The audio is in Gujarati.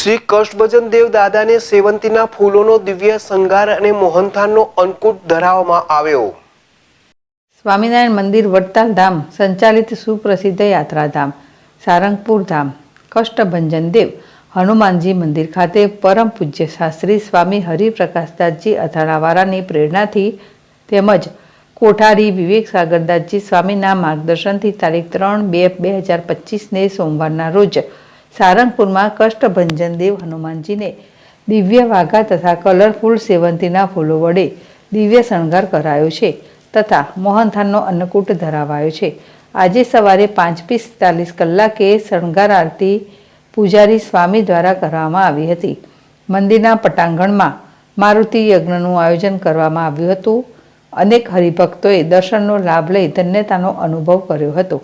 શ્રી કષ્ટભંજન દેવ દાદાને સેવંતીના ફૂલોનો દિવ્ય શણગાર અને મોહનથાળનો અન્નકૂટ ધરાવવામાં આવ્યો. સ્વામિનારાયણ મંદિર વડતાલ ધામ સંચાલિત સુપ્રસિદ્ધ યાત્રાધામ સારંગપુર ધામ કષ્ટભંજન દેવ હનુમાનજી મંદિર ખાતે પરમ પૂજ્ય શાસ્ત્રી સ્વામી હરિપ્રકાશદાસજી અથાણાવાળાની પ્રેરણાથી તેમજ કોઠારી વિવેક સાગરદાસજી સ્વામીના માર્ગદર્શનથી તારીખ 3/2/2025ને સોમવારના રોજ સારંગપુરમાં કષ્ટભંજન દેવ હનુમાનજીને દિવ્ય વાઘા તથા કલરફુલ સેવંતીના ફૂલો વડે દિવ્ય શણગાર કરાયો છે તથા મોહનથાળનો અન્નકૂટ ધરાવાયો છે. આજે સવારે 5:45 કલાકે શણગાર આરતી પૂજારી સ્વામી દ્વારા કરવામાં આવી હતી. મંદિરના પટાંગણમાં મારુતિ યજ્ઞનું આયોજન કરવામાં આવ્યું હતું. અનેક હરિભક્તોએ દર્શનનો લાભ લઈ ધન્યતાનો અનુભવ કર્યો હતો.